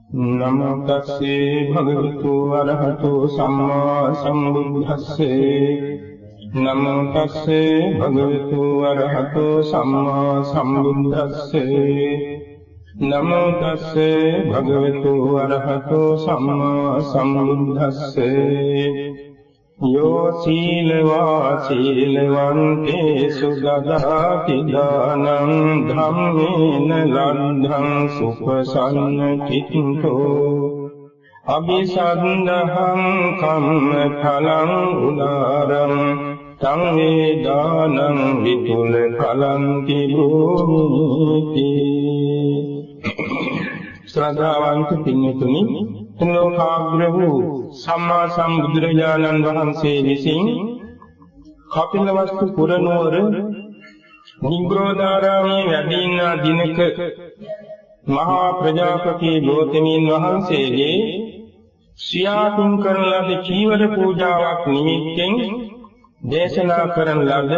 නමෝ තස්සේ භගවතු වරහතෝ සම්මා සම්බුද්දස්සේ නමෝ තස්සේ භගවතු වරහතෝ සම්මා සම්බුද්දස්සේ නමෝ තස්සේ භගවතු වරහතෝ සම්මා සම්බුද්දස්සේ යෝ සීලවා සීලවන්තේසු දදාති දානං ධම්මේන ලද්ධං සුපසන්න චිත්තෝ අபிසන්දහං කම්ම ඵලං උදාරං තං වේදානං විතුල ඵලං තිබෝති. ශ්‍රද්ධාවන්ත පින්තුනි, ලෝකාග්‍ර වූ සම්මා සම්බුදුරජාණන් වහන්සේ විසින් කපිලවස්තු පුරනුවර නිග්‍රෝධාරාමයේ වැඩ ඉන්න දිනක මහා ප්‍රජාපති ගෞතමීන් වහන්සේගේ සියාතුන් කරන ලද චීවර පූජාවක් නිමිත්තෙන් දේශනා කරන ලද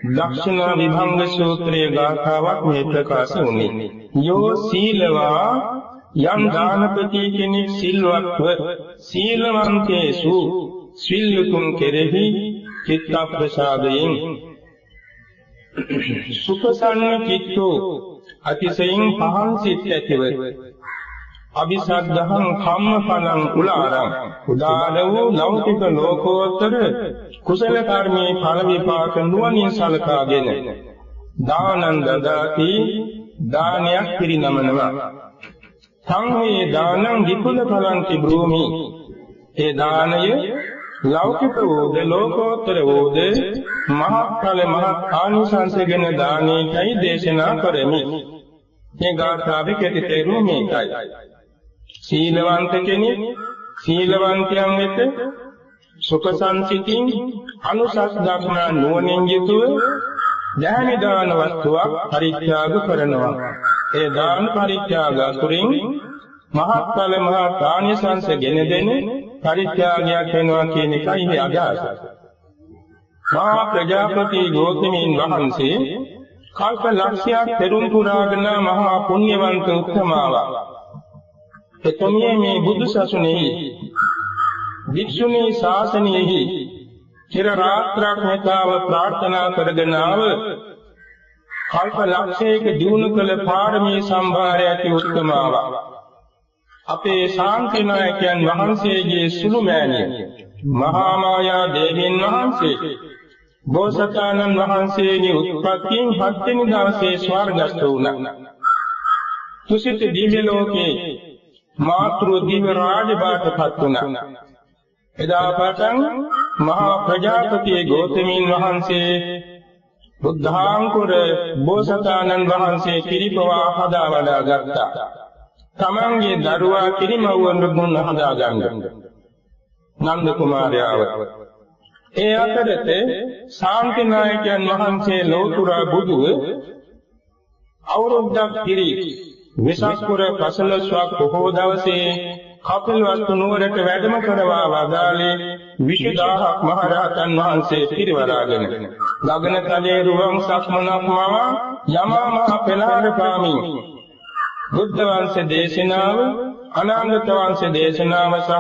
දක්ෂිනා විභංග සූත්‍රයේ ගාථාවක් මේ ප්‍රකාශ වුණේ. යෝ සීලවා යම් දානපති කෙනෙක් සිල්වත්ව සීලවන්තේසු සිල්යුතුන් කෙරෙහි චිත්ත ප්‍රසාදයෙන් සුපසන්න චිත්තෝ අතිශයින් පහන් සිත් ඇතිව අபிසද්ධහං කම්මඵලං උලාරං උදාන වූ ලෞකික ලෝකෝත්තර කුසල කර්මයේ ඵල විපාක නුවණින් සලකාගෙන දානං දදාති දානයක් පිරිනමනවා. සංවේ දානං විපුල ඵලං තිබ්‍රූමි. ඒ දානය ලෞකික වූද ලෝකෝත්තර වූද මහත් ඵල මහත් ආනිසංසගෙන දානයයි දේශනා කරමි. මේ ගාථාවේ කෙටි තේරුම මේකයි. සීලවන්ත කෙනෙක් සීලවන්තයන් වෙත සුඛ සංසිතින් අනුසස් දක්නා නුවණින් යුතුව දානි දාන වස්තුවක් පරිත්‍යාග කරනවා. ඒ දාන පරිත්‍යාග අතුරින් මහත් ඵල මහත් ආනිසංස ගෙන දෙන පරිත්‍යාගයක් වෙනවා කියන එකයි මේ අදහස. මහා ප්‍රජාපති ගෞතමීන් වහන්සේ කල්ප ලක්ෂයක් පෙරම් පුරාගෙන මහා පුණ්‍යවන්ත උත්තමාවක්. එතුමිය මේ බුදු සසුනේහි වික්ෂුණී ශාසනයෙහි චිර රාත්‍රාක් මෙතාව ප්‍රාර්ථනා කරගෙන ආව කල්ප ලක්ෂයක දිනු කළ පාරමී සම්භාරය ඇති උත්තමාවක්. අපේ ශාන්තිනායකයන් වහන්සේගේ සුළු මෑණිය මහා මායා දේවීන් වහන්සේ බෝසතාණන් වහන්සේගේ උත්පත්තියෙන් 7 වෙනි දවසේ ස්වර්ගස්ථ වුණා. තුසිත දිව්‍ය ලෝකේ මාතෘ දිව්‍ය රාජබාටපත් වුණා. එදා පටන් මහා ප්‍රජාපති ගෞතමීන් වහන්සේ බුද්ධාංකුර බෝසතාණන් වහන්සේ කිරිපවා හදා වඩා ගත්තා. තමන්ගේ දරුවා කිරිමව්වන් දුන්න හදාගන්න නන්ද කුමාරයාව. ඒ අතරේ ශාන්තිනායකයන් වහන්සේ ලෝතුරා බුදුව අවුරුද්දක් පිරි වෙසක් පුර 15ක් පොහෝ දවසේ කපිලවස්තු නුවරට වැඩම කරවා වදාළේ 20000ක් මහරහතන් වහන්සේ පිරිවරාගෙන ගගනතලයේ රුවන් සක්මනක් මව යමා මහ පෙළහර පාමින් බුද්ධ වංශ දේශනාව අනන්ත වංශ දේශනාව සහ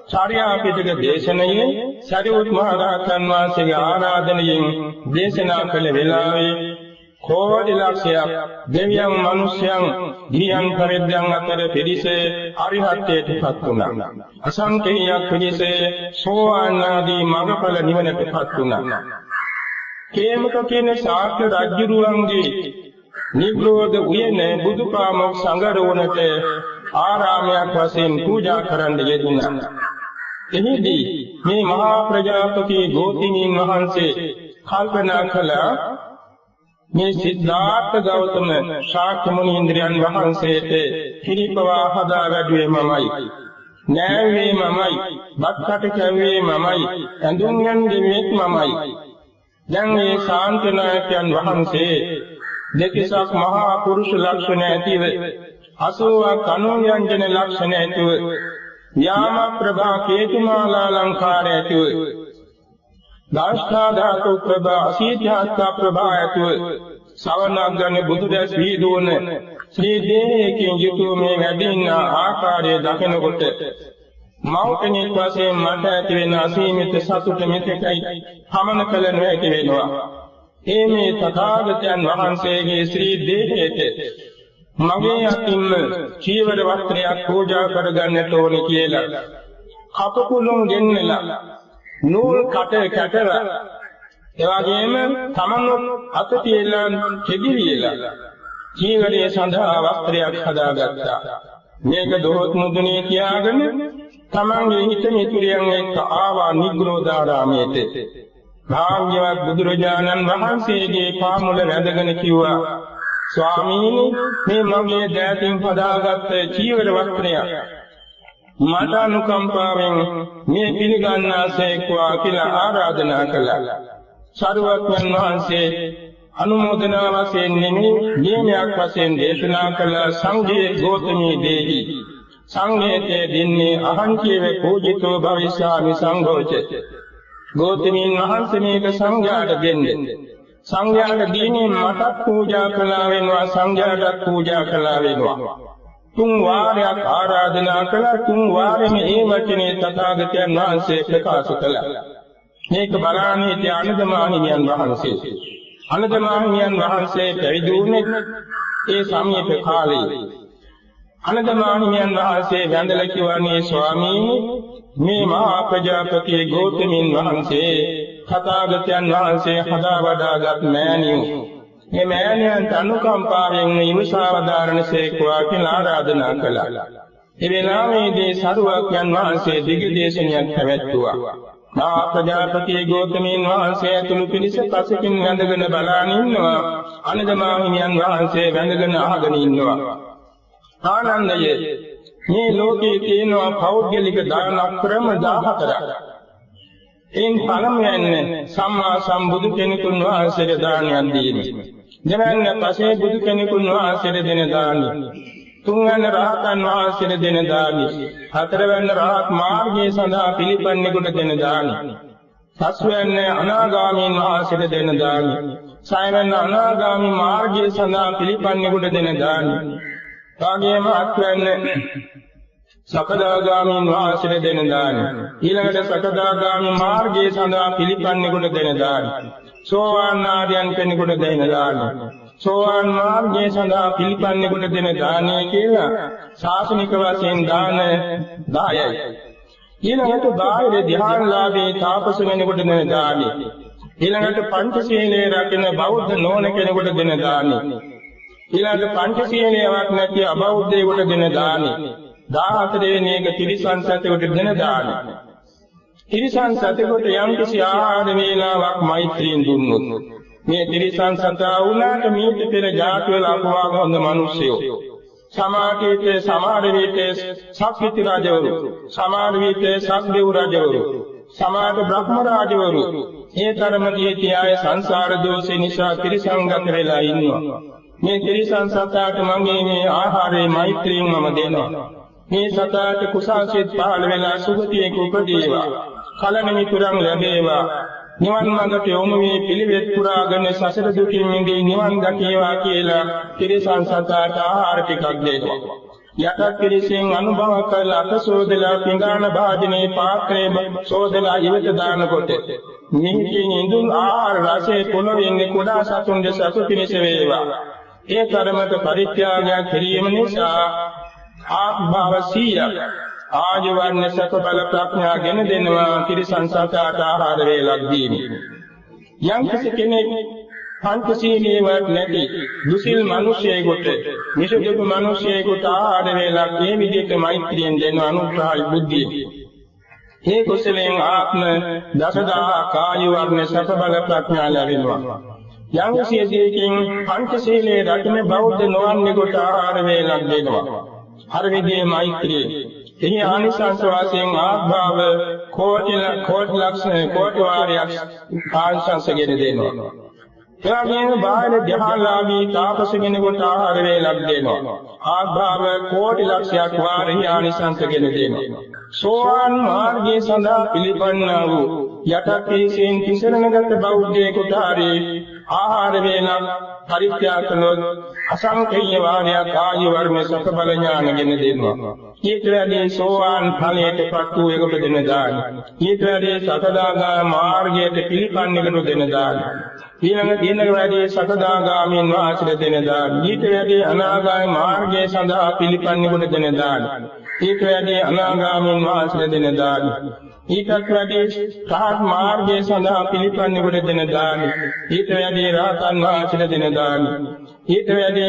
චාර්යා පිටක දේශනයේ සරියුත් මහ රහතන් වහන්සේගේ ආරාධනයෙන් දේශනා කළ වෙලාවේ කෝටි ලක්ෂයක් දෙවියන් මිනිසයන් ගිහියන් පරිද්දයන් අතර පිරිස අරිහත්ත්වයටපත් වුණා. අසංකේයයක් පිරිස සෝවාන් ආදී මඟඵල නිවනටපත් වුණා. කේමක කියන ශාක්‍ය රජුරුවන්ගේ නිග්‍රෝධ උයනේ බුදුපාමොක් සංගරවණට ආරාමයක් වශයෙන් පූජා කරන්න යෙදුණා. එහිදී මේ මහා ප්‍රජාපති ගෞතමීන් වහන්සේ කල්පනා කළා මේ සිද්ධාර්ථ ගෞතම ශාක්‍ය මුනීන්ද්‍රයන් වහන්සේට හිරිපවා හදා වැඩුවේ මමයි. නෑවේ මමයි. බත්කට කැවුවේ මමයි. ඇඳුම් යන්ගෙමෙත් මමයි. දැන් මේ ශාන්තනායකයන් වහන්සේ දෙතිසක් මහා පුරුෂ ලක්ෂණ ඇතිව 80ක් අනුයන්ජන ලක්ෂණ ඇතිව යාම ප්‍රභා කේතුමාලා අලංකාර ඇතිව දාස්ථා ධාතු ප්‍රභා අසීත්‍යාස්ථා ප්‍රභා ඇතිව සවනක් ගන්න බුදුදැස් වීදුවන ශ්‍රී දේහයෙන් යුතුව මේ වැඩින්න ආකාරය දකිනකොට මව් කෙනෙක් වශයෙන් මට ඇති වෙන අසීමිත සතුට මෙතෙකයි හමන කල නොහැකි වෙනවා. මේ තථාගතයන් වහන්සේගේ ශ්‍රී දේහයට මගේ අතින්ම චීවර වස්ත්‍රයක් පූජා කරගන්නට ඕනේ කියලා කපකුළුන් ගෙන්නලා නූල් කැටලා එවාගෙම තමන්ව අත තියලා කෙදිවිලා චීවරයේ සඳහා වස්ත්‍රයක් හදාගත්තා. මේක දොහොත් මුදුනේ තියාගෙන තමන්ගේ හිත මිතුරියන් එක්ක ආවා නිග්‍රෝධාරාමයට. භාග්‍යවත් බුදුරජාණන් වහන්සේගේ පාමුල වැඳගෙන කිව්වා, ස්වාමීනි, මේ මගේ දෑතින් හදාගත්ත චීවර වස්ත්‍රයක් මට අනුකම්පාවෙන් මේ පිළිගන්නාසේක්වා කියලා ආරාධනා කළා. සරුවක්ඥන් වහන්සේ අනුමෝදනා වශයෙන් නෙමෙයි නියමයක් වශයෙන් දේශනා කළ සංඝයේ ගෝතමී දේහි සංඝයේ දින්නේ අහංචේව පූජිතෝ භවිෂාමි සංඝෝච. ගෝතමීන් වහන්සේ මේක සංඝයාට දෙන්නේ. සංඝයාට දීනේ මටත් පූජා කළා වෙනවා, සංඝයාටත් පූජා කළා වෙනවා. තුන් වාරයක් ආරාධනා කළා. තුන් වාරෙම ඒ වචනේ තථාගතයන් වහන්සේ ප්‍රකාශ කළා. මේක බලානීති අනදමාහිමියන් වහන්සේ. අනදමාහිමියන් වහන්සේ පැවිදි වුණේ ඒ සමීප කාලයේ. අනදමාහිමියන් වහන්සේ වැඳලා කිව්වනේ, ස්වාමීනි, මේ මහා ප්‍රජාපති ගෞතමීන් වහන්සේ තථාගතයන් වහන්සේ හදා වඩාගත් මෑණියෝ. මේ මෑණියන්ට අනුකම්පාවෙන් ඉවසාවදාරණසේකවා කියලා ආරාධනා කළා. ඒ වෙලාවේදී සරුවක්යන් වහන්සේ දිගදේශනයක් පැවැත්තුවා. මහා ප්‍රජාපති ගෞතමීන් වහන්සේ ඇතුළු පිරිස පසකින් වැඳගෙන බලාගෙන ඉන්නවා. අනදමාහිමියන් වහන්සේ වැඳගෙන අහගෙන ඉන්නවා. ආනන්දයේ මේ ලෝකයේ තියෙනවා පෞද්ගලික දාන ක්‍රම 14ක්. එයින් පළමුවෙන් සම්මා සම්බුදු කෙනෙකුන් වහන්සේට දානයක් දීම. දෙවැන්න පසේ බුදු කෙනෙකුන් වහන්සේට දෙන දානය. තුන්වැන්න රහතන් වහන්සේට දෙන දානය. හතරවැන්න රහත් මාර්ගයේ සඳහා පිළිපන්නේකට දෙන දානය. පස්වැන්න අනාගාමීන් වහන්සේට දෙන දානය. සයවැන්න අනාගාමී මාර්ගයේ සඳහා පිළිපන්නේකට දෙන දානය. වාගේම අත්වැන්න සකදාගාමීන් වහන්සේට දෙන දානය. ඊළඟට සකදාගාමී මාර්ගයේ සඳහා පිළිපන්නේකට දෙන දානය. සෝවාන් ආර්යයන් කෙනෙකුට දෙන දානය. සෝවාන් මාර්ගයේ සඳහා පිළිපන්නේකට දෙන දානය කියලා ශාසනික වශයෙන් දාන 10යි. ඊළඟට බාහිර ධ්‍යානලාභී තාපස කෙනෙකුට දෙන දානය. ඊළඟට පංචශීලයේ රකින බෞද්ධ නොවන කෙනෙකුට දෙන දානය. ඊළඟට පංචශීලයක් නැති අබෞද්ධයෙකුට දෙන දානය. 14 වෙනි එක තිරිසන් සතෙකුට දෙන දානය. තිරිසන් සතෙකුට යම්කිසි ආහාර වේලාවක් මෛත්‍රියෙන් දුන්නොත් මේ තිරිසන් සතා වුණාට මීට පෙර ජාතිවල අපවාද හොඳ මිනිස්සුયો. සමහර විට සක්විති රජවරු, සමහර විට සක්දෙව් රජවරු, සමහර බ්‍රහ්ම රාජවරු ඒ තරමදී තියාය සංසාර දෝෂේ නිසා තිරිසන්ගත වෙලා ඉන්නවා. මේ තිරිසන් සතාට මගේ මේ ආහාරේ මෛත්‍රියෙන් මම දෙනවා. මේ සතාට කුසාසිත පහළ වෙලා සුගතියක උපදීවා. කලන මිතුරන් ලැබේවා. නිවන් මාර්ගට යොමු වී පිළිවෙත් පුරාගෙන සසර දුකින් මිදී නිවන් දකේවා කියලා තිරිසන් සතාට ආහාර ටිකක් දෙනවා. යටත් පිරිසෙන් අනුභව කරලා අතසෝදලා පිඟාන භාජනයේ පාත්‍රයේ සෝදලා ඉවත දානකොට මිහිකින් ඉඳුන් ආහාර රසයේ පොළොවෙන් කුඩා සතුන් දෙස සතුටිනිස වේවා. ඒ කර්මක පරිත්‍යාගය කිරීම නිසා ආත්මව සිය ආජීවන සත බල ප්‍රඥා ගෙන දෙනවා. තිරිසන් සතාට ආහාර වේලක් දීමි. යම් කෙනෙක් පංචශීලීවත් නැති දුසිල් මිනිසෙකුට මිසුදුක මිනිසෙකුට ආහාර වේලක් මේ විදිහට මෛත්‍රියෙන් දෙන අනුග්‍රහයි බුද්ධිය. මේ කුසලයෙන් ආත්ම දසදා කාය වර්ණ සත බල ප්‍රඥා ලැබෙනවා. යම් සියදීකින් පංචශීලයේ රකින්න බෞද්ධ නොවන්නෙකුට ආහාර වේලක් දෙනවා. හර විදිහේ මෛත්‍රිය එහි ආනිසංස වශයෙන් ආභාව කෝටි වාරයක් ආනිසංස ගෙන දෙනවා. එවැගේම බාහිර ධ්‍යානලාභී තාපස කෙනෙකුට ආහාර වේලක් දෙනවා. ආභාව කෝටි ලක්ෂයක් වාරෙහි ආනිසංස ගෙන දෙනවා. සෝවාන් මාර්ගයේ සඳහා පිළිපන්නා වූ යටත් පිරිසෙන් තිසරණගත බෞද්ධයෙකුට හරි ආහාර වේලක් පරිත්‍යාග කළොත් අසංකේය වාරයක් ආයු වර්ණ සක බල ඥානගෙන දෙනවා. ඊට වැඩි සෝවාන් ඵලයටපත් වූ එකට දෙන දාන. ඊට වැඩි සකදාගාමී මාර්ගයට පිළිපන්නකට දෙන දාන. ඊළඟ වැඩි සකදාගාමීන් වාසයට දෙන දාන. ඊට වැඩි අනාගාමී මාර්ගය සඳහා පිළිපන්නකට දෙන දාන. ඊට වැඩි අනාගාමීන් වාසයට දෙන දාන. ඊටත් වැඩි රහත් මාර්ගය සඳහා පිළිපන්නකට දෙන දාන. ඊට වැඩි රහතන් වාසයට දෙන දාන. ඊට වැඩි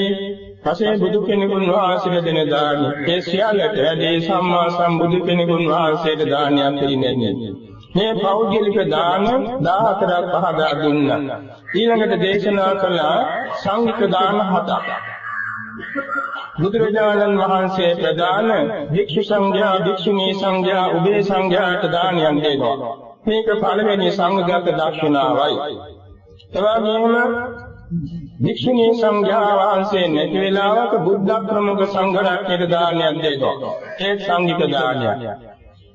පසේ බුදු කෙනෙකුන් වහන්සේට දෙන දාන. ඒ සියල්ලට වැඩි සම්මා සම්බුදු කෙනෙකුන් වහන්සේට දානයක් දෙන්නේ. මේ පෞද්ගලික දාන 14ක් පහදා දුන්නා. ඊළඟට දේශනා කළ සංඝික දාන 7ක්. බුදුරජාණන් වහන්සේ ප්‍රදාන භික්ෂු සංඝයා, භික්ෂුණී සංඝයා, උභය සංඝයාට දානයන් දෙනවා. මේක පළවෙනි සංඝගත දක්ෂිනාවයි. එවැගේම භික්ෂුණී සංඝයා වහන්සේ නැති වෙලාවක බුද්ධ ප්‍රමුඛ සංඝ රත්නයට දානයක් දෙනවා. ඒ සංඝික දානයක්.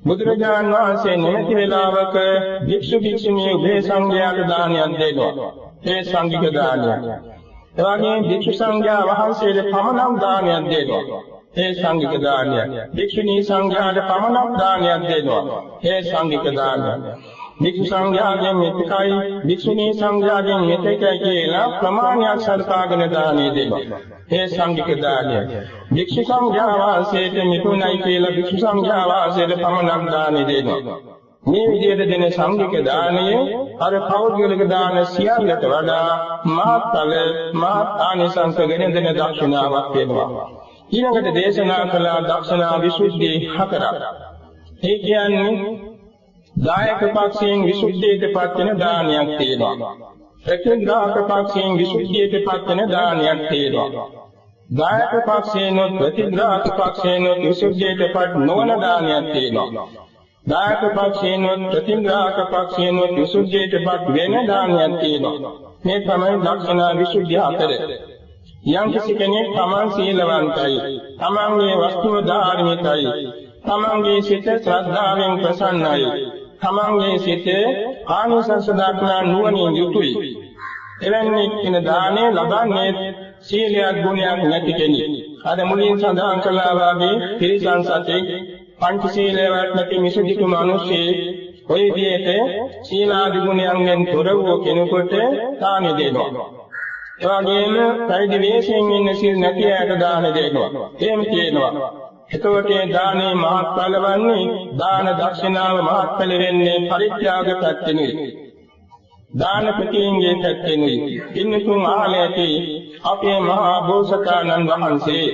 බුදුරජාණන් වහන්සේ නැති වෙලාවක භික්ෂු භික්ෂුණී උභය සංඝයාට දානයක් දෙනවා. ඒ සංඝික දානයක්. එවැගේම භික්ෂු සංඝයා වහන්සේට පමණක් දානයක් දෙනවා. ඒ සංඝික දානයක්. භික්ෂුණී සංඝයාට පමණක් දානයක් දෙනවා. ඒ සංඝික දානයක්. භික්ෂු සංඝයාගෙන් මෙතකයි, භික්ෂුණී සංඝයාගෙන් මෙතකයි කියලා ප්‍රමාණයක් සලකාගෙන දානෙ දෙනවා. ඒ සංඝික දානයක්. භික්ෂු සංඝයා වහන්සේට මෙතුණයි කියලා භික්ෂු සංඝයා වහන්සේට පමණක් දානෙ දෙනවා. මේ විදිහට දෙන සංඝික දානය අර පෞද්ගලික දාන සියල්ලට වඩා මහත්ඵල මහත් ආනිසංසගෙන දෙන දක්ෂිනාවක් වෙනවා. ඊළඟට දේශනා කළ දක්ෂිනා විසුද්ධි 4ක්. ඒ කියන්නේ දායක පක්ෂයෙන් විසුද්ධියටපත් වෙන දානයක් තියෙනවා. ප්‍රතිග්‍රාහක පක්ෂයෙන් විසුද්ධියටපත් වෙන දානයක් තියෙනවා. දායක පක්ෂයෙන් ප්‍රතිග්‍රාහක පක්ෂයෙන් විසුද්ධියටපත් නොවන දානයක් තියෙනවා. දායක පක්ෂයෙන් ප්‍රතිග්‍රාහක පක්ෂයෙන් විසුද්ධියටපත් වෙන දානයක් තියෙනවා. මේ තමයි දක්ෂිනා විසුද්ධිය 4. යම් කිසි කෙනෙක් තමන් සීලවන්තයි, තමන්ගේ වස්තුව ධාර්මිකයි, තමන්ගේ සිත ශ්‍රද්ධාවෙන් ප්‍රසන්නයි, තමන්ගේ සිත ආනිසංස දක්නා නුවණින් යුතුයි. එවැනි කෙන දානේ ලබන්නේ සීලයක් ගුණයක් නැති කෙනෙක්. අර මුලින් සඳහන් කළා වගේ ත්‍රිසං සතේ පංචශීලයක් නැති මිසදිකු මිනිස්සේ ඔය විදිහට සීලාදී ගුණයන්ගෙන් තොර වූ කෙනෙකුට දාන දෙනවා. එවැගේම පැවිදි වේශයෙන් ඉන්න සීල් නැති අයට දාන දෙනවා. එහෙම කියනවා. එතකොට දානේ මහත්ඵල වන්නේ දාන දක්ෂිනාව මහත්ඵල වෙන්නේ පරිත්‍යාග පැත්තෙනුයි. දාන ප්‍රතිංගේ පැත්තෙනුයි. ඉන්නතුන් අහල ඇති අපේ මහා බෝසතාණන් වහන්සේ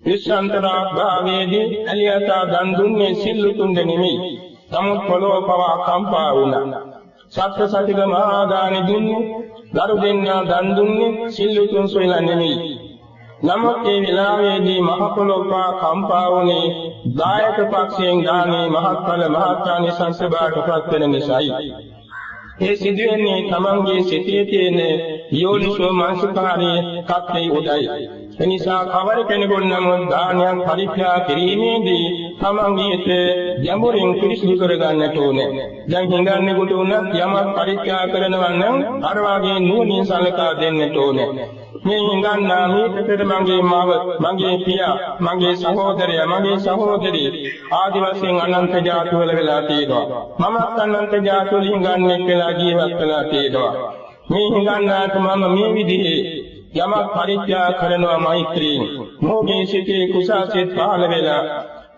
විශ්වන්තරා භාවයේදී එළියතා දන් දුන්නේ සිල්ලුතුන් දෙනෙමි. නමුත් පොළොව පවා කම්පා වුණා. සත්‍ය සතික මහා දානෙ දුන්නේ, දරු දෙන්නා දන් දුන්නේ සිල්ලුතුන් සොයලා නෙමෙයි. නමුත් ඒ විලාවේදී මහ පොළොව පවා කම්පා වුණේ දායක පක්ෂයෙන් දානේ මහත්ඵල මහත්ානිසංස බාටපත් වෙන නිසායි. ඒ සිදුවෙන්නේ තමන්ගේ සිතේ තියෙන යෝනිසෝ මානසිකාරයේ කප්පේ උදයි. එනිසා කවර කෙනෙකුට නමුත් දානයක් පරිත්‍යාග කිරීමේදී තමන්ගේ ගැඹුරින් පිරිසිදු කරගන්නට ඕනේ. දැන් හිඟන්නෙකුට උනත් යමක් පරිත්‍යාග කරනවා නම් අර වාගේ නුවණින් සලකා දෙන්නට ඕනේ. මේ හිඟන්නා මේකට මගේ මව, මගේ පියා, මගේ සහෝදරයා, මගේ සහෝදරී ආදි වශයෙන් අනන්ත ජාති වල වෙලා තියෙනවා. මමත් අනන්ත ජාති වල හිඟන්නෙක් වෙලා ජීවත් වෙලා තියෙනවා. මේ හිඟන්නාට මම මේ විදිහේ යමක් පරිත්‍යාග කරනවා මෛත්‍රියෙන්. මොහොගේ සිටේ කුසාසිත පහළ වෙලා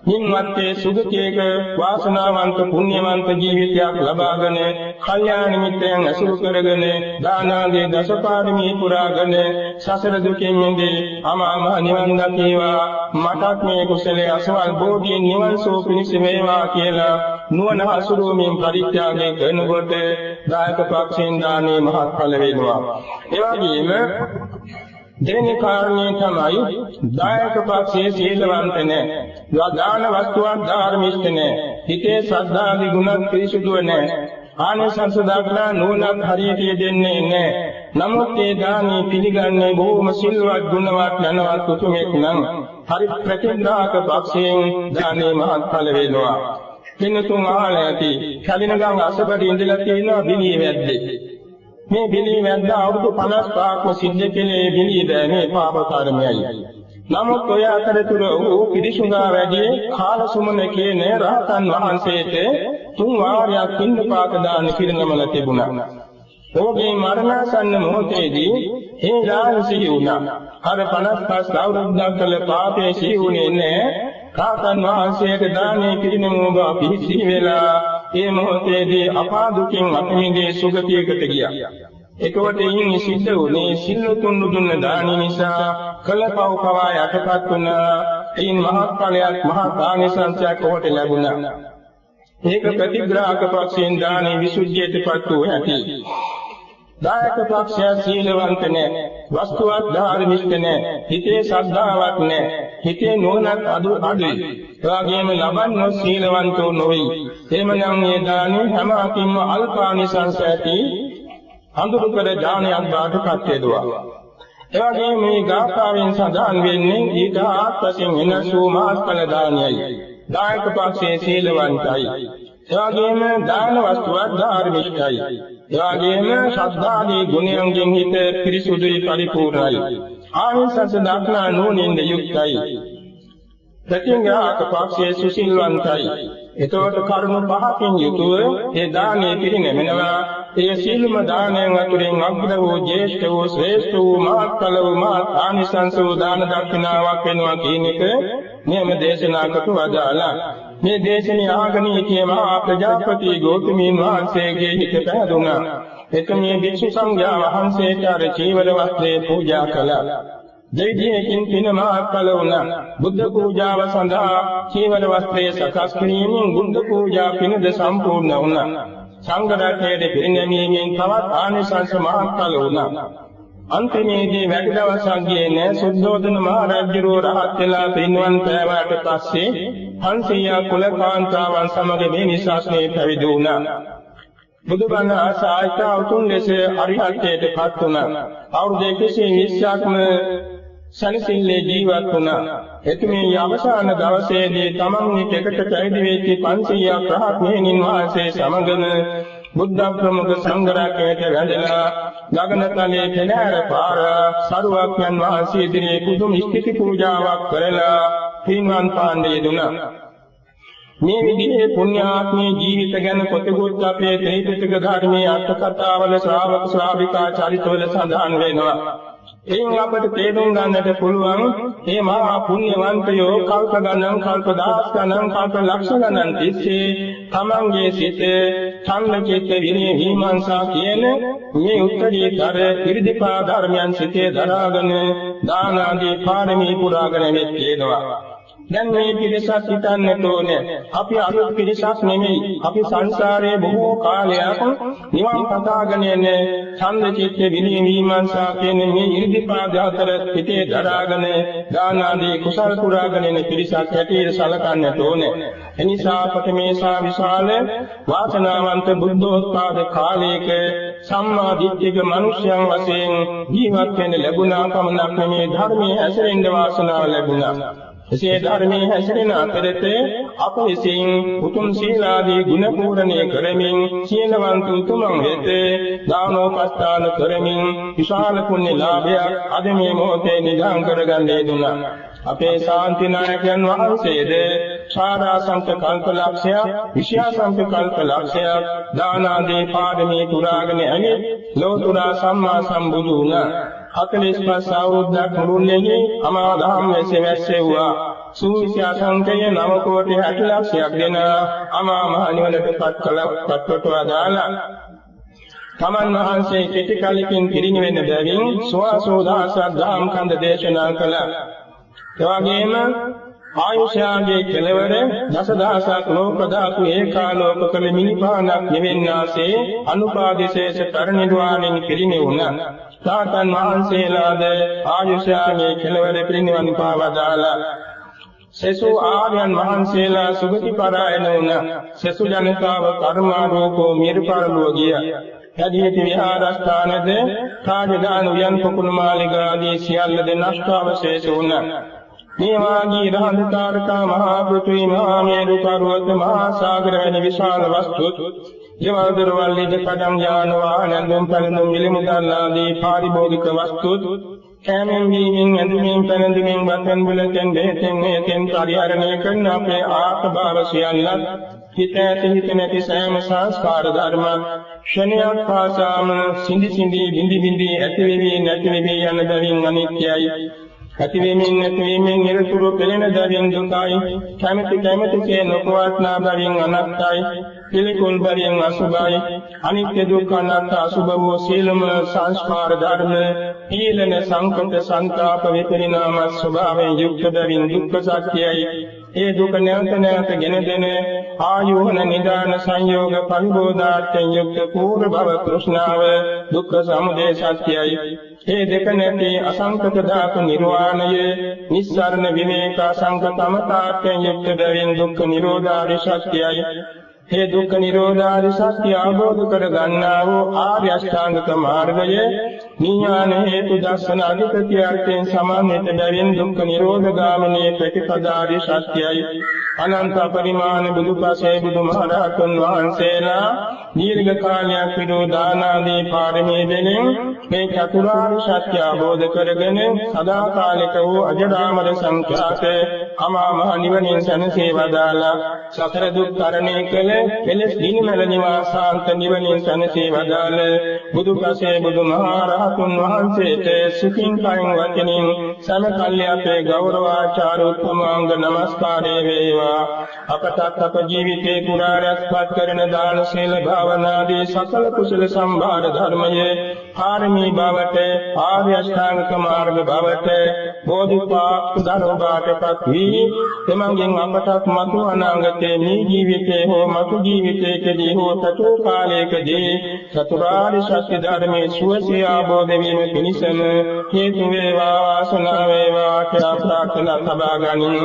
නිම්මත්තේ සුගතියක වාසනාවන්ත පුණ්‍යවන්ත ජීවිතයක් ලබාගෙන කල්යාණ මිත්‍රයන් අසුර කරගෙන දානාදී දසපාරමී පුරාගෙන සසර දුකින් මිදී අමා මහ නිවන් දකීවා. මටත් මේ කුසලයේ අසවල් බෝධියෙන් නිවන් සුව පිණිස වේවා කියලා නුවණ හසුරුවමින් පරිත්‍යාගය කරනකොට දායක පක්ෂයෙන් දානේ මහත්ඵල වෙනවා. ඒ වගේම දෙවෙනි කාරණේ තමයි දායක පක්ෂයේ සීලවන්ත නැහැ. දාන වස්තුවක් ධාර්මික නැහැ. හිතේ ශ්‍රද්ධාදී ගුණ පිරිසුදු නැහැ. ආනිසංස දක්නා නුවණක් හරියට දෙන්නේ නැහැ. නමුත් ඒ දානි පිළිගන්නේ බොහොම සිල්වත් ගුණවත් නැනවත් උතුමෙක් නම් හරි ප්‍රතිග්‍රාහක පක්ෂයෙන් දානේ මහත්ඵල වෙනවා. පින්තුන් ආල ඇති කලිනගම් අසබඩ ඉඳලා තියෙනවා බිනිය වැද්දේ. මේ බිලී වැද්ද අවුරුදු 55ක්ම සිද්ධ කළේ බිලී බෑනේ පාප කර්මයයි. නමුත් ඔය අතරතුර ඔහු පිරිසුදා වැඩි කාලසුමන කියන රහතන් වහන්සේට 3 වාරයක් පින්දපාත දාන කිරණමල තිබුණා. ඔහුගේ මරණාසන්න මොහොතේදී ඒ ඥාන සිහි වුණා. අර 55 අවුරුද්දක් කළ පාපයේ සිහි වුණේ නැහැ. රහතන් වහන්සේට දානේ කිරණමෝග පිහිසි වෙලා ඒ මොහොතේදී අපා දුකින් අත මිදී සුගතියකට ගියා. එතකොට ඉන් සිද්ධ වුණේ සිල්ලුතුන් දුන්න දාන නිසා කළපව පවා යටපත් වුණා. ඉන් මහත් ඵලයක් මහත් ආනිසංසයක් ඔහුට ලැබුණා. ඒක ප්‍රතිග්‍රාහක පක්ෂයෙන් දානේ විසුද්ධියටපත් වූ ඇති. දායක පක්ෂය සීලවන්ත නැහැ, වස්තුවත් ධාර්මික නැහැ, හිතේ ශ්‍රද්ධාවක් නැහැ, හිතේ නුවණක් අඩුයි. එවාගෙම ලබන්නේ සීලවන්තෝ නොවේ. එමනම් මේ දානේ හැම අතින්ම අල්පානිසංස ඇති අඳුරු කර දානයක් බාටපත් වේදුවා. එවාගෙම මේ ගාථාවෙන් සඳහන් වෙන්නේ ඊට ආත්පසින් වෙනස් වූ මහත්ඵල දානයයි. දායක පක්ෂයේ සීලවන්තයි. එවාගෙම දාන වස්තුවක් ධාර්මිකයි. එවාගෙම ශ්‍රද්ධාදී ගුණයන්ගෙන් හිත පිරිසුදුයි පරිපූර්ණයි. ආනිසංස දක්නා නුවණින් යුක්තයි. ප්‍රතිග්‍රාහක පක්ෂයේ සුසිල්වන්තයි. එතකොට කරුණු පහකින් යුතුව ඒ දානයේ පිරිනැමෙනවා. ඒ සීලම දානයන් අතුරින් අග්‍ර වූ ජේෂ්ඨ වූ ශ්‍රේෂ්ඨ වූ මහත්ඵල වූ මහත් ආනිසංස වූ දාන දක්ෂිනාවක් වෙනවා කියන එක නියම දේශනා කොට වදාලා. මේ දේශනේ ආගෙන සිටියේ මහා ප්‍රජාපති ගෞතමීන් වහන්සේගේ හිත පැහැදුනා. එතමේ භික්ෂු සංඝයා වහන්සේට අර චීවර වස්ත්‍රය පූජා කළා. දෙවියන්කින් පින මහත්ඵල වුණා. බුද්ධ පූජාව සඳහා චීවර වස්ත්‍රය සකස් කිරීමෙන් බුද්ධ පූජා පිනද සම්පූර්ණ වුණා. සංඝ රත්නයේ පිරිනැමීමෙන් තවත් ආනිසංස මහත්ඵල වුණා. අන්තිමේදී වැඩි දවසක් ගියේ නැ සුද්ධෝදන මහ රජුරෝ රහත් වෙලා පින්වන් පෑවට පස්සේ 500 කුලකාන්තාවන් සමග මේ නිසාස්නේ පැවිදි වුණා. බුදුබණ ආසායිත උතුම් ලෙස අරිහත්ත්වයට පත් වුණා. අවුරුදු 120ක්ම සනසිල්ලේ ජීවත් වුණා. එතුමිය අවසාන දවසේදී තමන් එකට පැවිදි වෙච්ච 500ක් රහත් මෙහෙණින් වහන්සේ සමගම බුද්ධ ප්‍රමුඛ සංඝ රත්නයට වැඳලා ගගනතලයේ පෙරහැර පාර සරුවක්යන් වහන්සේ ඉදිරියේ කුදුම් ස්ථಿತಿ පූජාවක් කරලා පින්වන් පාණ්ඩේ දුන්නා. මේ විදිහේ පුණ්‍යාත්මේ ජීවිත ගැන කොටගොත් අපේ ත්‍රිපිටක ධර්මයේ අර්ථ කතාවල ශ්‍රාවක ශ්‍රාවිකා චරිතවල සඳහන් වෙනවා. එයින් අපට තේරුම් ගන්නට පුළුවන් මේ මහා පුණ්‍යවන්තයෝ කල්ප ගණන්, කල්ප දහස් ගණන්, කල්ප ලක්ෂ ගණන් තිස්සේ තමන්ගේ සිත ඡන්දචිත්ත විනය විමර්ශා කියන මේ උත්තරීතර ඉරිදිපා ධර්මයන් සිතේ දරාගෙන දාන ආදී පාරමී පුරාගෙන මෙච්චේනවා. දැන් මේ පිරිසක් හිතන්නට ඕනේ අපි අලුත් පිරිසක් නෙමෙයි. අපි සංසාරයේ බොහෝ කාලයක් නිවන් පතාගෙන යන්නේ ඡන්දචිත්ත විනය විමර්ශා කියන මේ ඉරිදිපාද හතර හිතේ දරාගෙන දාන ආදී කුසල් පුරාගෙන යන පිරිසක් හැටියට සලකන්නට ඕනේ. එනිසා අපට මේ සා විශාල වාසනාවන්ත බුද්ධෝත්පාද කාලයක සම්මා දිට්ඨික මනුෂ්‍යයන් වශයෙන් ජීවත් වෙන්න ලැබුණා පමණක් නෙමේ ධර්මයේ හැසිරෙන්න වාසනාව ලැබුණා. එසේ ධර්මයේ හැසිරෙන අතරතේ අප විසින් උතුම් සීලාදී ගුණ පූර්ණණය කරමින් සීලවන්ත උතුමන් වෙත දානෝපස්ථාන කරමින් විශාල පුණ්‍ය ලාභයක් අද මේ මොහොතේ නිදාන් කරගන්න යෙදුණා. අපේ ශාන්ති නායකයන් වහන්සේද සාරාසංක කල්පලක්ෂයක්, විෂයාසංක කල්පලක්ෂයක් දාන ආදී පාරමී පුරාගෙන ඇවිත් ලෝතුරා සම්මා සම්බුදු වුණා. 45 අවුරුද්දක් මුළුල්ලේ අමා දහම් වැසෙව්වා. සූවිසි සංකේය 9 කෝටි 60 ලක්ෂයක් දෙන අමා මහ නිවනට පත්කොට වදාලා තමන් වහන්සේ කෙටි කලකින් පිරිනිවෙන බැවින් සෝවාසෝදාසක් දහම් කන්ද දේශනා කළා. එවැගේම ආයුෂාගේ කෙලවර දසදහසක් ලෝක ධාතු ඒකාලෝක කළ මිනිපානක් නිවෙන්නාසේ අනුපාදිශේෂ පරිනිර්වාණයෙන් පිරිනිවුණා. සාතන් වහන්සේලාද ආයුෂාගේ කෙලවර පිරිනිවන් පාවදාලා. සසු ආර්යයන් වහන්සේලා සුගති පරායන වුණා. සසු ජනතාව කර්මාරෝපෝ මිරිපාලුව ගියා. යදිහිති විහාරස්ථානද රාජධාන උයන් පොකුණු මාලිගාදී සියල්ලද නෂ්ටාවශේෂ වුණා. මේ වාගී රහඳතාරකා මහා පෘථිවි මහා මේරු පර්වත මහා සාගර වැනි විශාල වස්තු ජීවල් දරවල් ඉද කඩම් යාන වාහන ඇඳුම් පැළඳුම් මිලමුදල් ආදී පාරිභෝගික වස්තු කැමෙන් වීමෙන් ඇඳුමින් පැළඳුමින් වතන් බුලෙන් දෙහෙන් හේතෙන් පරිහරණය කරන අපේ ආත්මභාව සියල්ලත් හිත ඇති හිත නැති සෑම සංස්කාර ධර්ම ක්ෂණයක් පාසාම සිඳි සිඳි බිඳි බිඳි ඇති වෙවි නැති වෙවි යන බැවින් අනිත්‍යයි ඇති වෙමින් නැති වෙමින් නිරතුරු පෙළෙන බැවින් දුකයි කැමැති කැමැතිසේ නොපවත්නා බැවින් අනත්තයි පිළිකුල් බැවින් අසුභයි අනිත්‍ය දුක්ඛ අනාත්ම අසුභ වූ සීලම සංස්කාර ධර්ම ඊළන සංකත සංතාප විපරිණාම ස්වභාවයෙන් යුක්ත බැවින් දුක්ඛ සත්‍යයි ඒ දුක නැවත නැවත ගෙන දෙන ආයෝහන නිදාන සංයෝග පරිබෝධාර්ථයෙන් යුක්ත පූර්ව භව තෘෂ්ණාව දුක්ඛ සමුදය සත්‍යයි ඒ දෙක නැති අසංකත ධාතු නිර්වාණය නිස්සාරණ විවේක සංකතමතාර්ථයෙන් යුක්ත බැවින් දුක්ඛ නිරෝධාරි සත්‍යයි हे दुख निरोधादि सत्य अवबोध कर गन्ना वो आर्य अष्टांगिक मार्गय निज्ञान हेतु दर्शन अधिकृत्यार्थे समानित बविन दुख निरोध गामिनी प्रतिपदादि सत्यय अनंत परिमाण बुदु पसे बुदु महाराजन वහන්සේලා දීර්ඝ කාලයක් විදෝ දානාදී පාරමී දෙනින් මේ චතුරාර්ය සත්‍ය අවබෝධ කරගෙන සදාකාලික වූ අජරාමර සංඛ්‍යාත අමා මහ නිවනින් සැනසී වදාලා සතර දුක් තරණය කළ කෙලෙස් දිනමල නිවාසාන්ත නිවනින් සැනසී වදාළ බුදු පසේ බුදු මහරහතුන් වහන්සේට සුඛින් කයින් වචනින් සමකල්ය අපේ ගෞරවාචාර උත්තමාංග නමස්කාරය වේවා අපට අප ජීවිතේ පුරා රැස්පත් කරන දාන සීල භාවනාදී සකල කුසල සම්භාර ධර්මයේ පාරමී බවට ආර්ය අෂ්ටාංගික මාර්ග බවට බෝධිපාක් ධර්මපාඨපත් වී එමඟින් අපටත් මතු අනාගතයේ මේ ජීවිතේ හෝ මතු ජීවිතයකදී හෝ සතු කාලයකදී චතුරාර්ය සත්‍ය ධර්මයේ සුවසේ ආબોධ වීම පිණිසම හේතු වේවා වාසනාව වේවා කියලා ප්‍රාර්ථනා සබා ගනිමු.